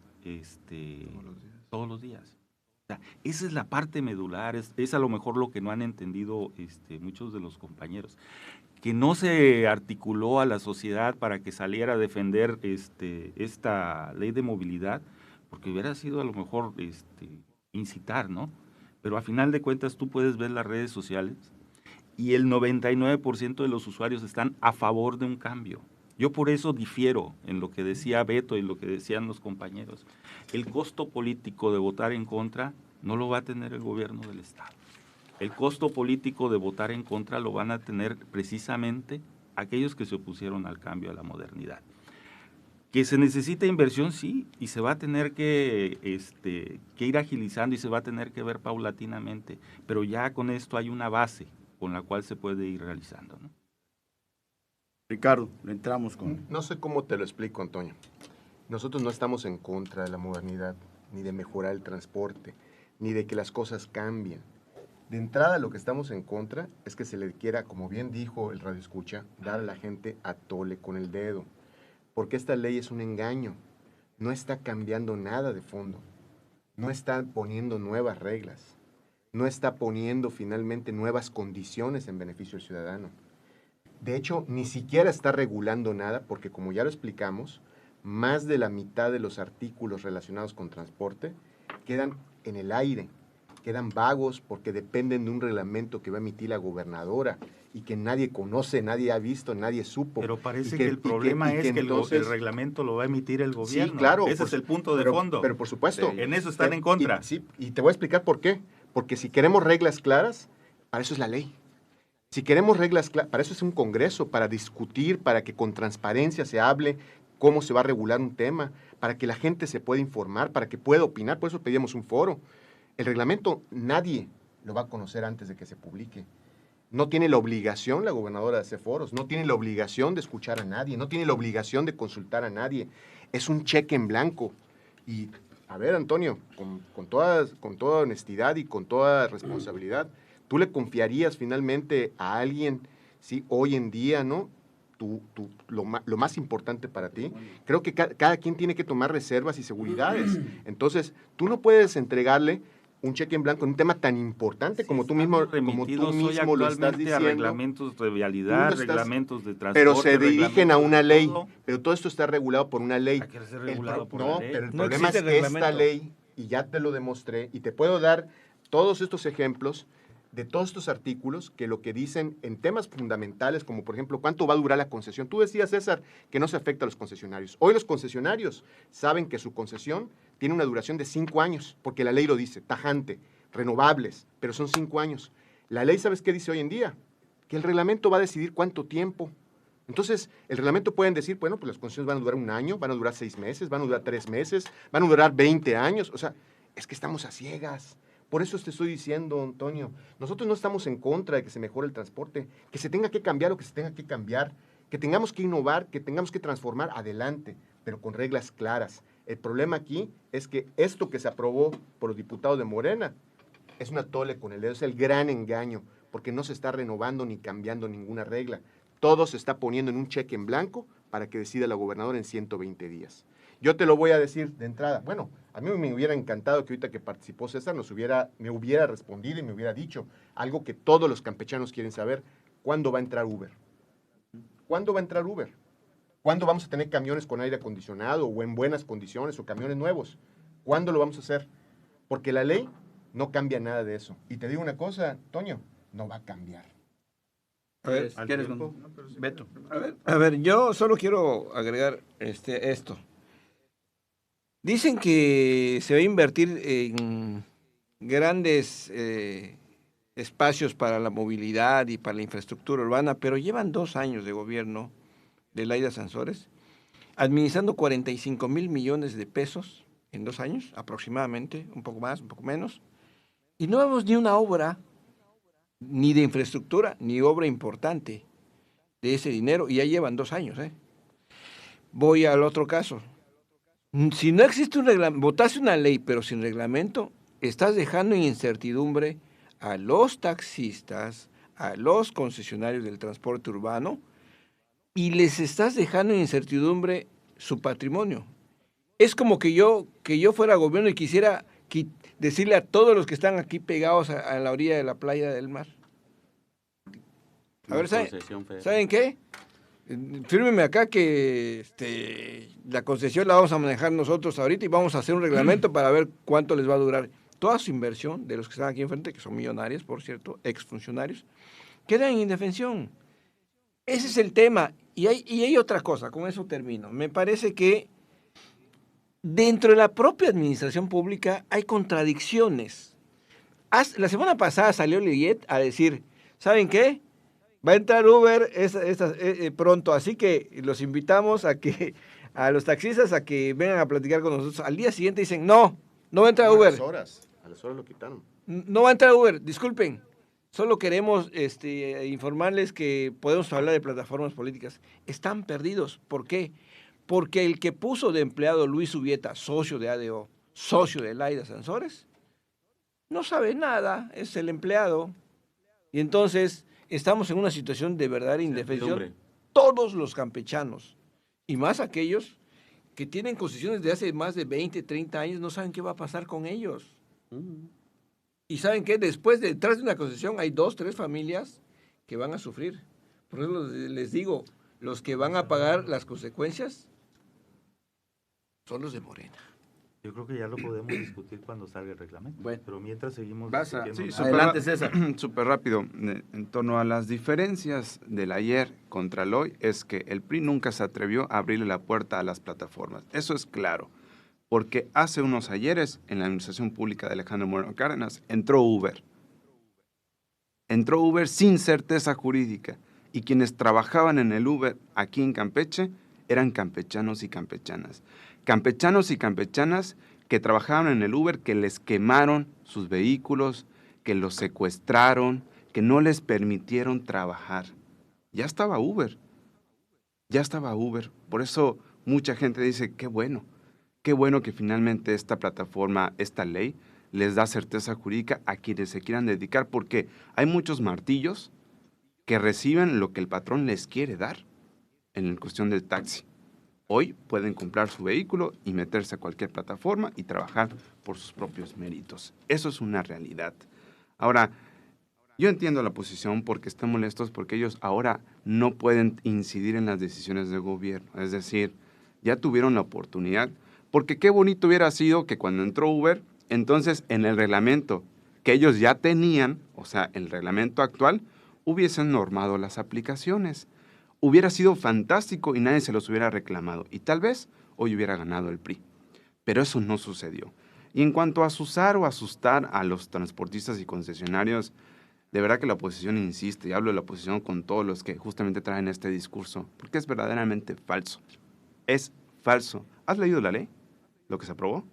todos los días? O sea, esa es la parte medular, es a lo mejor lo que no han entendido muchos de los compañeros. Que no se articuló a la sociedad para que saliera a defender esta ley de movilidad, porque hubiera sido a lo mejor incitar, ¿no? Pero a final de cuentas tú puedes ver las redes sociales y el 99% de los usuarios están a favor de un cambio. Yo por eso difiero en lo que decía Beto y lo que decían los compañeros. El costo político de votar en contra no lo va a tener el gobierno del Estado. El costo político de votar en contra lo van a tener precisamente aquellos que se opusieron al cambio, a la modernidad. Que se necesita inversión, sí, y se va a tener que ir agilizando y se va a tener que ver paulatinamente, pero ya con esto hay una base con la cual se puede ir realizando, ¿no? Ricardo, le entramos con... No sé cómo te lo explico, Antonio. Nosotros no estamos en contra de la modernidad, ni de mejorar el transporte, ni de que las cosas cambien. De entrada, lo que estamos en contra es que se le quiera, como bien dijo el radioescucha, dar a la gente a tole con el dedo. Porque esta ley es un engaño, no está cambiando nada de fondo, no está poniendo nuevas reglas, no está poniendo finalmente nuevas condiciones en beneficio del ciudadano. De hecho, ni siquiera está regulando nada porque, como ya lo explicamos, más de la mitad de los artículos relacionados con transporte quedan en el aire, quedan vagos porque dependen de un reglamento que va a emitir la gobernadora y que nadie conoce, nadie ha visto, nadie supo. Pero parece que el problema es que el reglamento lo va a emitir el gobierno. Sí, claro. Ese es el punto de fondo. Pero por supuesto. Sí. En eso están en contra. Y te voy a explicar por qué. Porque si queremos reglas claras, para eso es la ley. Si queremos reglas claras, para eso es un congreso, para discutir, para que con transparencia se hable cómo se va a regular un tema, para que la gente se pueda informar, para que pueda opinar. Por eso pedimos un foro. El reglamento nadie lo va a conocer antes de que se publique. No tiene la obligación la gobernadora de hacer foros, no tiene la obligación de escuchar a nadie, no tiene la obligación de consultar a nadie. Es un cheque en blanco. Y, a ver, Antonio, con toda honestidad y con toda responsabilidad, ¿tú le confiarías finalmente a alguien, sí, hoy en día, ¿no? Lo más importante para ti? Creo que cada quien tiene que tomar reservas y seguridades. Entonces, tú no puedes entregarle un cheque en blanco en un tema tan importante como tú mismo lo estás diciendo. Reglamentos de vialidad, reglamentos de transporte. Pero se dirigen a una ley. Pero todo esto está regulado por una ley. Hay que ser regulado por una ley. Pero el problema es que esta ley, y ya te lo demostré, y te puedo dar todos estos ejemplos de todos estos artículos que lo que dicen en temas fundamentales, como por ejemplo, ¿cuánto va a durar la concesión? Tú decías, César, que no se afecta a los concesionarios. Hoy los concesionarios saben que su concesión tiene una duración de 5 años, porque la ley lo dice, tajante, renovables, pero son 5 años. La ley, ¿sabes qué dice hoy en día? Que el reglamento va a decidir cuánto tiempo. Entonces, el reglamento pueden decir, bueno, pues las concesiones van a durar 1 año, van a durar 6 meses, van a durar 3 meses, van a durar 20 años. O sea, es que estamos a ciegas. Por eso te estoy diciendo, Antonio, nosotros no estamos en contra de que se mejore el transporte, que se tenga que cambiar lo que se tenga que cambiar, que tengamos que innovar, que tengamos que transformar adelante, pero con reglas claras. El problema aquí es que esto que se aprobó por los diputados de Morena es una tole con el dedo, es el gran engaño, porque no se está renovando ni cambiando ninguna regla. Todo se está poniendo en un cheque en blanco para que decida la gobernadora en 120 días. Yo te lo voy a decir de entrada. Bueno, a mí me hubiera encantado que ahorita que participó César me hubiera respondido y me hubiera dicho algo que todos los campechanos quieren saber. ¿Cuándo va a entrar Uber? ¿Cuándo va a entrar Uber? ¿Cuándo vamos a tener camiones con aire acondicionado o en buenas condiciones o camiones nuevos? ¿Cuándo lo vamos a hacer? Porque la ley no cambia nada de eso. Y te digo una cosa, Toño, no va a cambiar. A ver, Beto. A ver, yo solo quiero agregar esto. Dicen que se va a invertir en grandes espacios para la movilidad y para la infraestructura urbana, pero llevan 2 años de gobierno de Laida Sansores, administrando 45,000 millones de pesos en 2 años, aproximadamente, un poco más, un poco menos, y no vemos ni una obra, ni de infraestructura, ni obra importante de ese dinero, y ya llevan 2 años. Voy al otro caso. Si no existe un reglamento, votaste una ley, pero sin reglamento, estás dejando en incertidumbre a los taxistas, a los concesionarios del transporte urbano, y les estás dejando en incertidumbre su patrimonio. Es como que yo fuera gobierno y quisiera decirle a todos los que están aquí pegados a la orilla de la playa del mar. A ver, ¿saben qué? Fírmeme acá que la concesión la vamos a manejar nosotros ahorita y vamos a hacer un reglamento para ver cuánto les va a durar. Toda su inversión de los que están aquí enfrente, que son millonarios, por cierto, exfuncionarios, queda en indefensión. Ese es el tema. Y hay otra cosa, con eso termino. Me parece que dentro de la propia administración pública hay contradicciones. La semana pasada salió Lillet a decir, ¿saben qué? Va a entrar Uber pronto, así que los invitamos a los taxistas a que vengan a platicar con nosotros. Al día siguiente dicen, no va a entrar Uber. A las horas lo quitaron. No va a entrar Uber, disculpen. Solo queremos informarles que podemos hablar de plataformas políticas. Están perdidos. ¿Por qué? Porque el que puso de empleado Luis Ubieta, socio de ADO, socio de Laida Sansores, no sabe nada, es el empleado. Y entonces estamos en una situación de verdadera indefensión. Todos los campechanos, y más aquellos que tienen concesiones de hace más de 20, 30 años, no saben qué va a pasar con ellos. Y saben que detrás de una concesión hay 2, 3 familias que van a sufrir. Por eso les digo, los que van a pagar las consecuencias son los de Morena. Yo creo que ya lo podemos discutir cuando salga el reglamento. Bueno. Pero mientras seguimos Vas a- discutiendo. sí, adelante, César. Súper rápido. En torno a las diferencias del ayer contra el hoy, es que el PRI nunca se atrevió a abrirle la puerta a las plataformas. Eso es claro. Porque hace unos ayeres, en la administración pública de Alejandro Moreno Cárdenas, entró Uber. Entró Uber sin certeza jurídica. Y quienes trabajaban en el Uber aquí en Campeche eran campechanos y campechanas. Campechanos y campechanas que trabajaban en el Uber, que les quemaron sus vehículos, que los secuestraron, que no les permitieron trabajar. Ya estaba Uber. Ya estaba Uber. Por eso mucha gente dice, qué bueno que finalmente esta plataforma, esta ley, les da certeza jurídica a quienes se quieran dedicar, porque hay muchos martillos que reciben lo que el patrón les quiere dar en cuestión del taxi. Hoy pueden comprar su vehículo y meterse a cualquier plataforma y trabajar por sus propios méritos. Eso es una realidad. Ahora, yo entiendo la posición porque están molestos porque ellos ahora no pueden incidir en las decisiones del gobierno. Es decir, ya tuvieron la oportunidad, porque qué bonito hubiera sido que cuando entró Uber, entonces en el reglamento que ellos ya tenían, o sea, el reglamento actual, hubiesen normado las aplicaciones. Hubiera sido fantástico y nadie se los hubiera reclamado. Y tal vez hoy hubiera ganado el PRI. Pero eso no sucedió. Y en cuanto a asusar o asustar a los transportistas y concesionarios, de verdad que la oposición insiste, y hablo de la oposición con todos los que justamente traen este discurso, porque es verdaderamente falso. Es falso. ¿Has leído la ley? ¿Lo que se aprobó?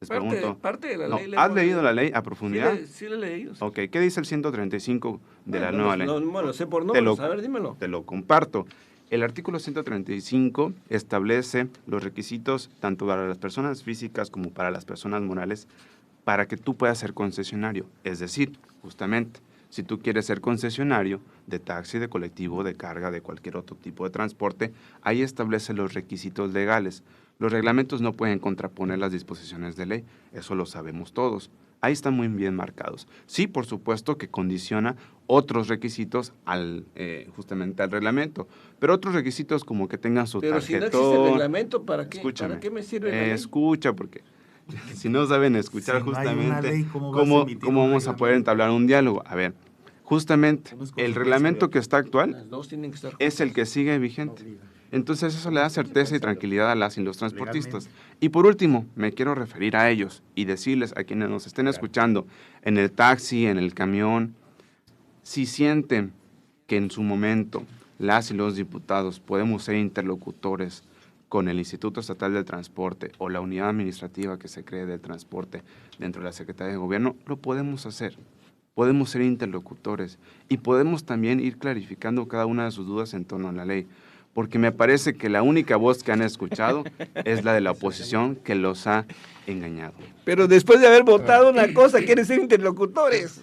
Les pregunto. Parte de la No, ley. ¿has leído la ley a profundidad? Sí, la he leído. Sí. Ok, ¿qué dice el 135 de la nueva ley? No lo sé por Te números, a ver, dímelo. Te lo comparto. El artículo 135 establece los requisitos tanto para las personas físicas como para las personas morales para que tú puedas ser concesionario. Es decir, justamente, si tú quieres ser concesionario de taxi, de colectivo, de carga, de cualquier otro tipo de transporte, ahí establece los requisitos legales. Los reglamentos no pueden contraponer las disposiciones de ley, eso lo sabemos todos. Ahí están muy bien marcados. Sí, por supuesto que condiciona otros requisitos justamente al reglamento, pero otros requisitos como que tengan su Pero tarjetón. si no existe el reglamento, ¿para qué? Escúchame. ¿Para qué me sirve la ley? Escucha, porque si no saben escuchar Si no hay una justamente, ley, ¿cómo vas a ¿cómo emitir vamos un a poder entablar un diálogo? A ver, justamente ¿Cómo es el consecuencia reglamento de- que está actual Las dos tienen que estar es el juntas. que sigue vigente. Entonces eso le da certeza y tranquilidad a las y los transportistas. Y por último, me quiero referir a ellos y decirles a quienes nos estén escuchando en el taxi, en el camión, si sienten que en su momento las y los diputados podemos ser interlocutores con el Instituto Estatal del Transporte o la unidad administrativa que se cree del transporte dentro de la Secretaría de Gobierno, lo podemos hacer. Podemos ser interlocutores y podemos también ir clarificando cada una de sus dudas en torno a la ley. Porque me parece que la única voz que han escuchado es la de la oposición que los ha engañado. Pero después de haber votado una cosa, quieren ser interlocutores.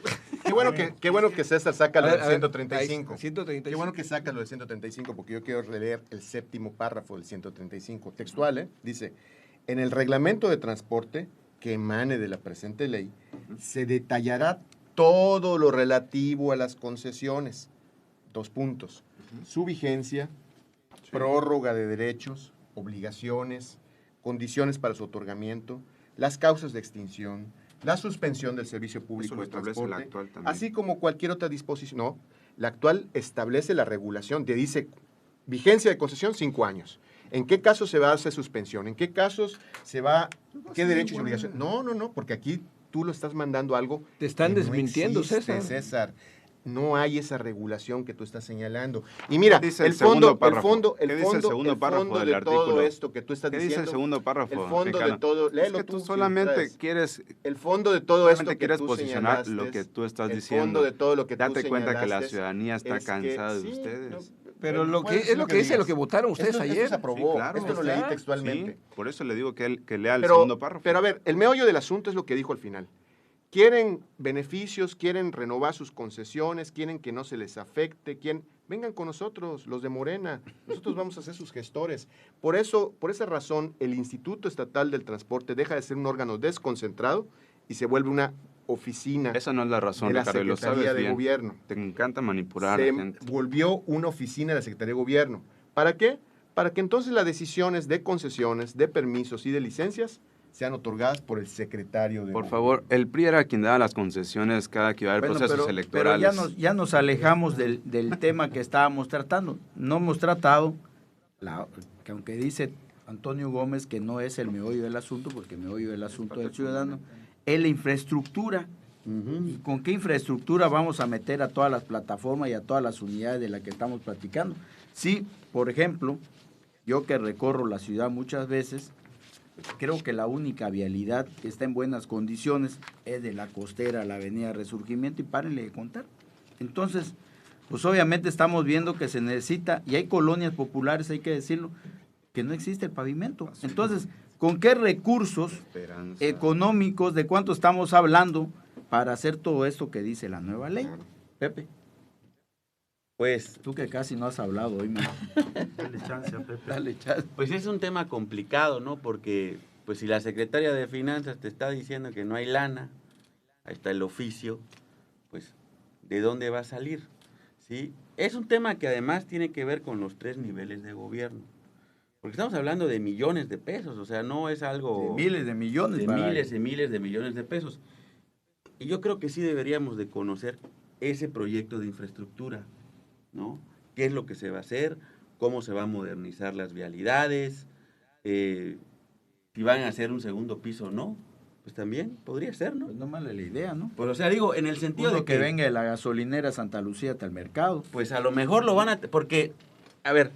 Qué bueno que César saca lo A del ver, a ver, 135. ahí, 135. Qué bueno que saca lo del 135, porque yo quiero releer el séptimo párrafo del 135. Textual, dice, en el reglamento de transporte que emane de la presente ley, se detallará todo lo relativo a las concesiones. 2 puntos. Su vigencia, prórroga de derechos, obligaciones, condiciones para su otorgamiento, las causas de extinción, la suspensión del servicio público Eso lo de establece la transporte, actual también. así como cualquier otra disposición. No, la actual establece la regulación, te dice vigencia de concesión 5 años. ¿En qué casos se va a hacer suspensión? ¿En qué casos se va, qué derechos y obligaciones? No, porque aquí tú lo estás mandando algo. Te están que no desmintiendo, existe, César. No hay esa regulación que tú estás señalando. Y mira, ¿Qué dice el el segundo fondo párrafo? ¿Qué dice el segundo párrafo fondo del de artículo? todo esto que tú estás ¿Qué diciendo. dice el segundo párrafo, El fondo Ricardo? de todo, Es léelo que tú si solamente traes. quieres El fondo de todo esto solamente que quieres tú posicionar señalaste, lo que tú estás el diciendo. fondo de todo lo que tú Date cuenta que la señalaste ciudadanía está es que cansada de sí, ustedes. no, Pero bueno, lo puedes que es lo que dice digas. lo que votaron ustedes Esto ayer. se aprobó, Sí, claro. esto lo leí Está. textualmente. Sí, por eso le digo que lea el segundo párrafo. Pero a ver, el meollo del asunto es lo que dijo al final. Quieren beneficios, quieren renovar sus concesiones, quieren que no se les afecte, vengan con nosotros, los de Morena, nosotros vamos a ser sus gestores. Por esa razón, el Instituto Estatal del Transporte deja de ser un órgano desconcentrado y se vuelve una oficina Esa no es la razón, de la Ricardo, y lo Secretaría sabes de bien. Gobierno. Te encanta manipular a Se la gente. volvió una oficina de la Secretaría de Gobierno. ¿Para qué? para que entonces las decisiones de concesiones, de permisos y de licencias sean otorgadas por el secretario de Por Movilidad. favor, el PRI era quien daba las concesiones cada que iba a haber procesos pero electorales. ya nos alejamos del tema que estábamos tratando. No hemos tratado, que aunque dice Antonio Gómez que no es el meollo del asunto, porque el meollo del asunto del ciudadano, es la infraestructura. ¿Y con qué infraestructura vamos a meter a todas las plataformas y a todas las unidades de las que estamos platicando? Sí, por ejemplo, yo que recorro la ciudad muchas veces, creo que la única vialidad que está en buenas condiciones es de la costera a la avenida Resurgimiento, y párenle de contar. Entonces, pues obviamente estamos viendo que se necesita, y hay colonias populares, hay que decirlo, que no existe el pavimento. Entonces, ¿con qué recursos económicos, de cuánto estamos hablando para hacer todo esto que dice la nueva ley? Pepe. Pues, Tú que casi no has hablado hoy, man. Dale chance a Pepe. Dale, chas. pues es un tema complicado, ¿no? Porque pues si la Secretaría de Finanzas te está diciendo que no hay lana, ahí está el oficio, pues ¿de dónde va a salir? ¿Sí? Es un tema que además tiene que ver con los 3 niveles de gobierno. Porque estamos hablando de millones de pesos, o sea, no es algo... De miles de millones. De miles y miles de millones de pesos. Y yo creo que sí deberíamos de conocer ese proyecto de infraestructura, ¿no? ¿Qué es lo que se va a hacer? ¿Cómo se va a modernizar las vialidades? Si van a hacer un segundo piso o no, pues también podría ser, ¿no? Pues no mala la idea, ¿no? Pues, o sea, digo, en el sentido Uno de que venga de la gasolinera Santa Lucía hasta el mercado. pues a lo mejor lo van a... Porque, a ver,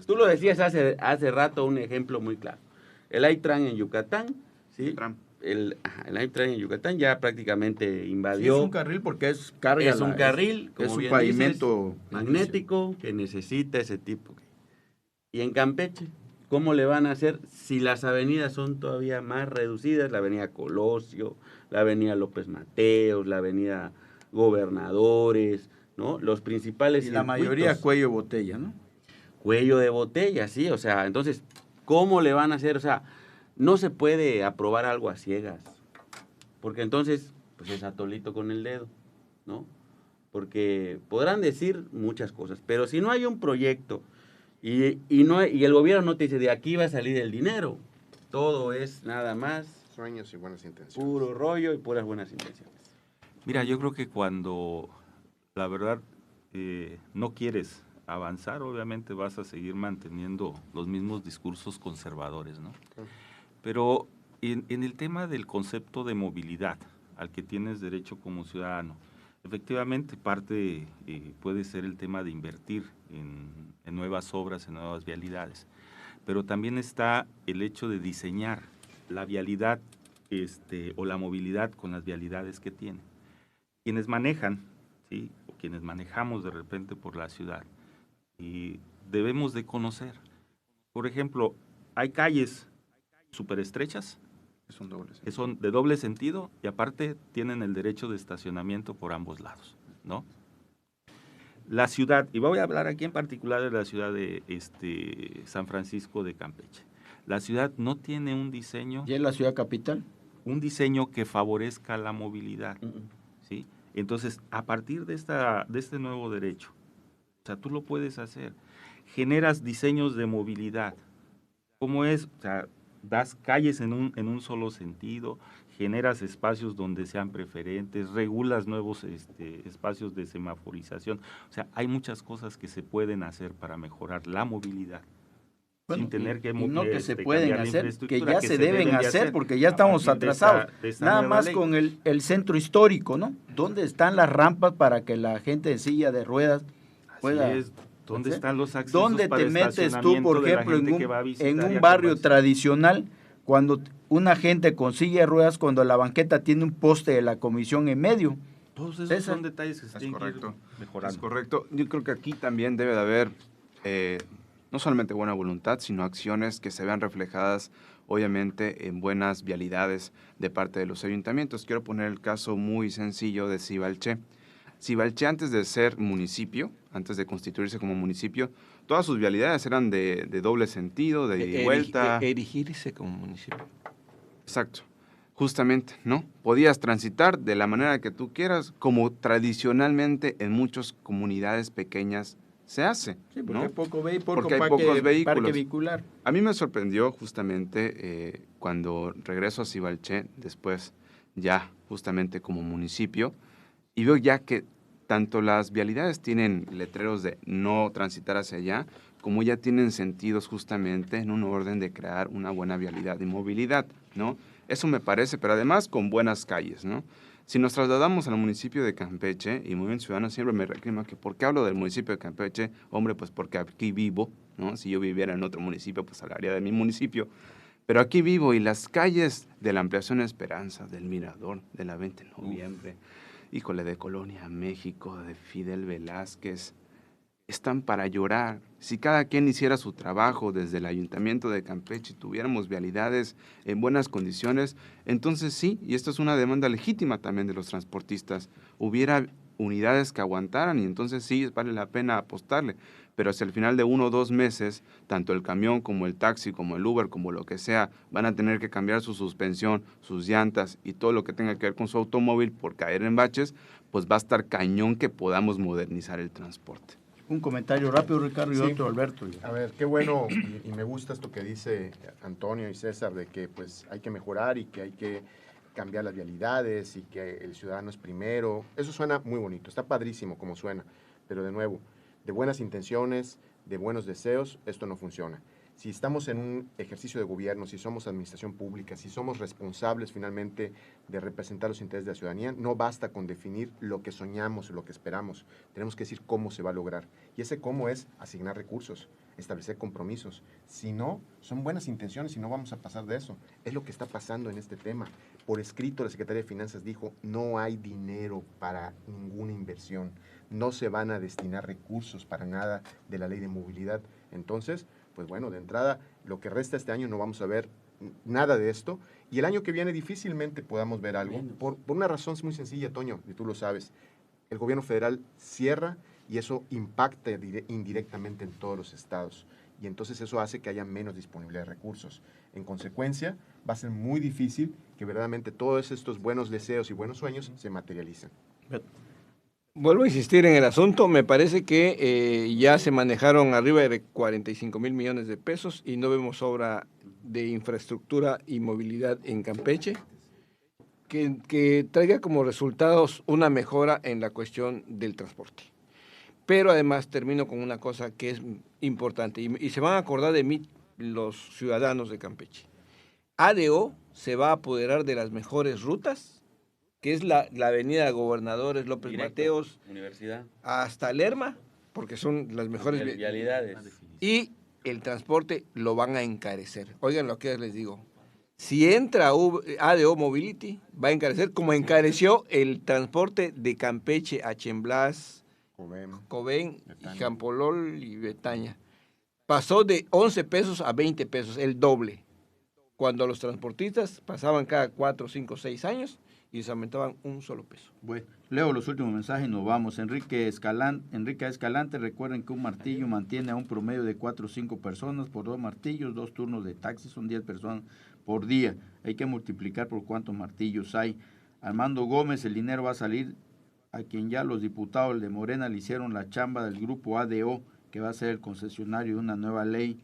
tú lo decías hace rato, un ejemplo muy claro. El AITRAN en Yucatán, ¿sí? El AITRAN en Yucatán ya prácticamente Sí, invadió. es un carril porque es carga. Es un carril, es como un bien pavimento dices, magnético que necesita ese tipo. Y en Campeche, ¿cómo le van a hacer si las avenidas son todavía más reducidas? La avenida Colosio, la avenida López Mateos, la avenida Gobernadores, ¿no? Los principales y la mayoría circuitos. cuello de botella, ¿no? Cuello de botella, sí, o sea, entonces, ¿cómo le van a hacer? O sea, no se puede aprobar algo a ciegas, porque entonces, pues es atolito con el dedo, ¿no? Porque podrán decir muchas cosas, pero si no hay un proyecto y el gobierno no te dice, de aquí va a salir el dinero, todo es nada más Sueños y buenas intenciones. puro rollo y puras buenas intenciones. Mira, yo creo que cuando la verdad no quieres avanzar, obviamente vas a seguir manteniendo los mismos discursos conservadores, ¿no? Claro. Pero en el tema del concepto de movilidad al que tienes derecho como ciudadano, efectivamente parte puede ser el tema de invertir en nuevas obras, en nuevas vialidades, pero también está el hecho de diseñar la vialidad o la movilidad con las vialidades que tiene. Quienes manejan, ¿sí? O quienes manejamos de repente por la ciudad, y debemos de conocer. Por ejemplo, hay calles súper estrechas que son de doble sentido y aparte tienen el derecho de estacionamiento por ambos lados, ¿no? La ciudad, y voy a hablar aquí en particular de la ciudad de San Francisco de Campeche. La ciudad no tiene un diseño... ¿Y es la ciudad capital? Un diseño que favorezca la movilidad, ¿sí? Entonces, a partir de este nuevo derecho, o sea, tú lo puedes hacer. Generas diseños de movilidad. ¿Cómo es? O sea, das calles en un solo sentido, generas espacios donde sean preferentes, regulas nuevos espacios de semaforización. O sea, hay muchas cosas que se pueden hacer para mejorar la movilidad. Bueno, sin tener que, y no que se pueden cambiar la hacer, que infraestructura, ya se deben de hacer, porque ya estamos a partir atrasados. de esta Nada nueva más ley. con el centro histórico, ¿no? ¿Dónde están las rampas para que la gente en silla de ruedas pueda... Así es. ¿Dónde hacer? están los accesos ¿Dónde para te metes tú, estacionamiento por de la ejemplo, gente que va a visitar en y un a barrio comerciar? tradicional, cuando una gente con silla de ruedas, cuando la banqueta tiene un poste de la comisión en medio? Todos esos César. son detalles que se tienen que ir mejorando. Es correcto. Yo creo que aquí también debe de haber no solamente buena voluntad, sino acciones que se vean reflejadas, obviamente, en buenas vialidades de parte de los ayuntamientos. Quiero poner el caso muy sencillo de Cibalché. Cibalché, antes de ser municipio, antes de constituirse como municipio, todas sus vialidades eran de doble sentido, de ida y vuelta. Erigirse como municipio. Exacto. Justamente, ¿no? Podías transitar de la manera que tú quieras, como tradicionalmente en muchas comunidades pequeñas se hace. Sí, porque ¿no? hay poco Porque hay pocos vehículos. parque vehicular. A mí me sorprendió justamente cuando regreso a Sibalché, después ya justamente como municipio, y veo ya que tanto las vialidades tienen letreros de no transitar hacia allá, como ya tienen sentidos justamente en un orden de crear una buena vialidad y movilidad, ¿no? Eso me parece, pero además con buenas calles, ¿no? Si nos trasladamos al municipio de Campeche, y Movimiento Ciudadano siempre me reclama que ¿por qué hablo del municipio de Campeche? Hombre, pues porque aquí vivo, ¿no? Si yo viviera en otro municipio, pues hablaría de mi municipio. Pero aquí vivo y las calles de la Ampliación Esperanza, del Mirador, de la 20 de noviembre, híjole, de Colonia México, de Fidel Velázquez, están para llorar. Si cada quien hiciera su trabajo desde el Ayuntamiento de Campeche y tuviéramos vialidades en buenas condiciones, entonces sí, y esto es una demanda legítima también de los transportistas, hubiera unidades que aguantaran y entonces sí vale la pena apostarle. Pero si al final de 1 o 2 meses, tanto el camión como el taxi, como el Uber, como lo que sea, van a tener que cambiar su suspensión, sus llantas y todo lo que tenga que ver con su automóvil por caer en baches, pues va a estar cañón que podamos modernizar el transporte. Un comentario rápido, Ricardo, y otro, Alberto. A ver, qué bueno, y me gusta esto que dice Antonio y César, de que pues hay que mejorar y que hay que cambiar las vialidades y que el ciudadano es primero. Eso suena muy bonito, está padrísimo como suena, pero de nuevo, de buenas intenciones, de buenos deseos, esto no funciona. Si estamos en un ejercicio de gobierno, si somos administración pública, si somos responsables finalmente de representar los intereses de la ciudadanía, no basta con definir lo que soñamos o lo que esperamos. Tenemos que decir cómo se va a lograr. Y ese cómo es asignar recursos, establecer compromisos. Si no, son buenas intenciones y no vamos a pasar de eso. Es lo que está pasando en este tema. Por escrito, la Secretaría de Finanzas dijo, no hay dinero para ninguna inversión. No se van a destinar recursos para nada de la ley de movilidad. Entonces, pues bueno, de entrada, lo que resta este año no vamos a ver nada de esto, y el año que viene difícilmente podamos ver algo, por una razón muy sencilla, Toño, y tú lo sabes. El gobierno federal cierra y eso impacta indirectamente en todos los estados, y entonces eso hace que haya menos disponibilidad de recursos. En consecuencia, va a ser muy difícil que verdaderamente todos estos buenos deseos y buenos sueños se materialicen. Vuelvo a insistir en el asunto, me parece que ya se manejaron arriba de 45,000 millones de pesos y no vemos obra de infraestructura y movilidad en Campeche que traiga como resultados una mejora en la cuestión del transporte. Pero además termino con una cosa que es importante y se van a acordar de mí los ciudadanos de Campeche. ADO se va a apoderar de las mejores rutas, que es la avenida Gobernadores López Directo, Mateos, Universidad, hasta Lerma, porque son las mejores vialidades. y el transporte lo van a encarecer. Oigan lo que les digo. Si entra ADO Mobility, va a encarecer como encareció el transporte de Campeche a Chemblas, Cobén, y Jampolol y Betaña. Pasó de 11 pesos a 20 pesos, el doble. Cuando los transportistas pasaban cada 4, 5, 6 años y les aumentaban un solo peso. Bueno, leo los últimos mensajes y nos vamos. Enrique Escalante, recuerden que un martillo mantiene a un promedio de 4 o 5 personas por 2 martillos, 2 turnos de taxi, son 10 personas por día. Hay que multiplicar por cuántos martillos hay. Armando Gómez, el dinero va a salir a quien ya los diputados de Morena le hicieron la chamba del grupo ADO, que va a ser el concesionario de una nueva ley.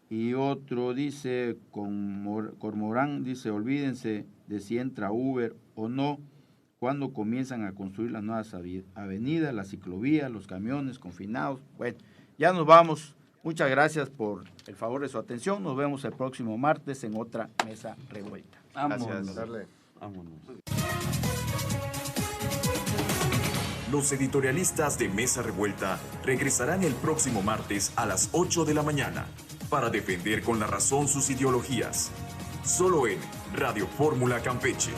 Y otro dice, Cormorán, dice, olvídense de si entra Uber o no, cuando comienzan a construir las nuevas avenidas, las ciclovías, los camiones confinados. Bueno, ya nos vamos. Muchas gracias por el favor de su atención. Nos vemos el próximo martes en otra Mesa Revuelta. Gracias. Vámonos. Los editorialistas de Mesa Revuelta regresarán el próximo martes a las 8 de la mañana para defender con la razón sus ideologías. Solo en Radio Fórmula Campeche.